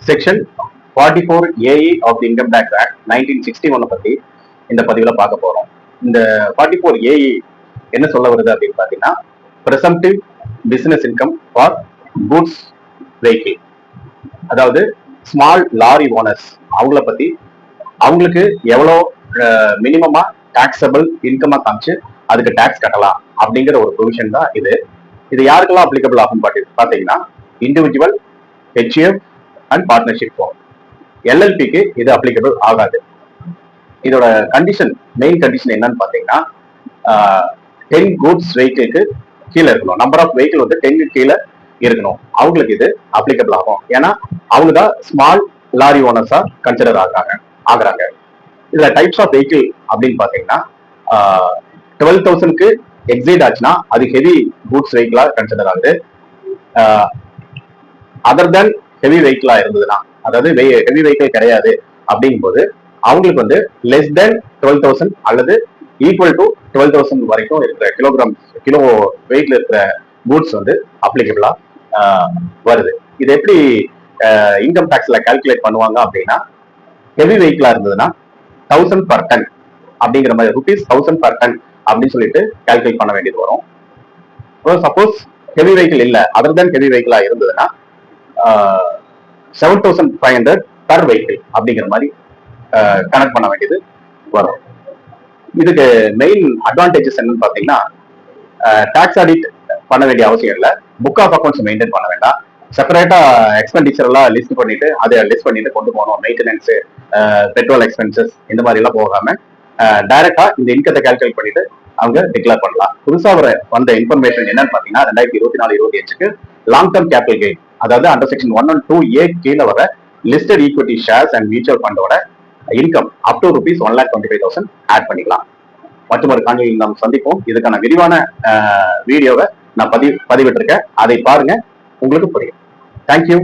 Section 44AE of the Income Tax Act 1961 பத்தி இந்த பதிவுல பார்க்க போறோம். இந்த 44AE என்ன சொல்ல வருது அப்படின்னு பாத்தீங்கன்னா, presumptive business income for goods vehicle, அதாவது ஸ்மால் லாரி ஓனர்ஸ் அவங்கள பத்தி அவங்களுக்கு எவ்வளோ மினிமமா டாக்ஸபிள் இன்கமா காமிச்சு அதுக்கு டாக்ஸ் கட்டலாம் அப்படிங்கிற ஒரு ப்ரொவிஷன் தான் இது. இது யாருக்கெல்லாம் அப்ளிகபிள் ஆகும் பாத்தீங்கன்னா, individual, HUF and partnership firm. எல்எல்பிக்கு இது அப்ளிகபிள் ஆகாது. இதோட கண்டிஷன், மெயின் கண்டிஷன் என்னன்னு பாத்தீங்கன்னா, 10 கூட்ஸ் வெஹிக்கிளுக்கு கீழே இருக்கணும். நம்பர் ஆஃப் வெஹிக்கிள் வந்து 10 கீழே இருக்கணும். அவங்களுக்கு இது அப்ளிகபிள் ஆகும். ஏன்னா அவங்க தான் ஸ்மால் லாரி ஓனர்ஸா கன்சிடர் ஆகுறாங்க. இதுல டைப்ஸ் ஆஃப் வெஹிக்கிள் அப்படின்னு பாத்தீங்கன்னா, 12,000க்கு எக்ஸைட் ஆச்சுன்னா அது ஹெவி கூட்ஸ் வெஹிக்கிளா கன்சிடர் ஆகுது. அதர் தென் ஹெவி வெஹிக்கிளா இருந்ததுன்னா, அதாவது ஹெவி வெஹிக்கிள் கிடையாது அப்படிங்கும் போது அவங்களுக்கு வந்து லெஸ் தென் 12,000 அல்லது ஈக்குவல் டு 12,000 வரைக்கும் இருக்கிற கிலோ வெயிட்ல இருக்கிற கூட்ஸ் வந்து அப்ளிகபிளா வருது. இது எப்படி இன்கம் டாக்ஸ்ல கால்குலேட் பண்ணுவாங்க அப்படின்னா, ஹெவி வெஹிக்கிளா இருந்ததுன்னா 1000 per ton அப்படிங்கிற மாதிரி, rupees 1000 per ton அப்படின்னு சொல்லிட்டு கால்குலேட் பண்ண வேண்டியது வரும். சப்போஸ் ஹெவி வெஹிக்கிள் இல்ல, அதர் தென் ஹெவி வெஹிக்கிளா இருந்ததுன்னா 7,500 per வெஹிக்கிள் அப்படிங்கிற மாதிரி கனெக்ட் பண்ண வேண்டியது வரும். இதுக்கு மெயின் அட்வான்டேஜஸ் என்னன்னு பாத்தீங்கன்னா, டாக்ஸ் ஆடிட் பண்ண வேண்டிய அவசியம் இல்லை, புக் ஆஃப் அக்கௌண்ட்ஸ் மெயின்டைன் பண்ண வேண்டாம், செப்பரேட்டா எக்ஸ்பெண்டிச்சர் எல்லாம் லிஸ்ட் பண்ணிட்டு கொண்டு போகணும். மெயின்டெனன்ஸ், பெட்ரோல் எக்ஸ்பென்சஸ் இந்த மாதிரி எல்லாம் போகாம டைரக்டா இந்த இன்கத்தை கால்குலேட் பண்ணிட்டு அவங்க டிக்ளேர் பண்ணலாம். புதுசா வந்த இன்ஃபர்மேஷன் என்னன்னு பாத்தீங்கன்னா, 2024-25க்கு லாங் டர்ம் கேபிட்டல் கெயின், அதாவது அண்டர் செக்ஷன் 112A கீழே வர listed equity shares and mutual ஃபண்டோட இன்கம் அப் டு ₹1,25,000 ஆட் பண்ணிக்கலாம். மற்றொரு காணொலியில் நாம் சந்திப்போம். இதுக்கான விரிவான வீடியோவை நான் பதிவிட்டிருக்கேன், அதை பாருங்க, உங்களுக்கு புரியும். தேங்க்யூ.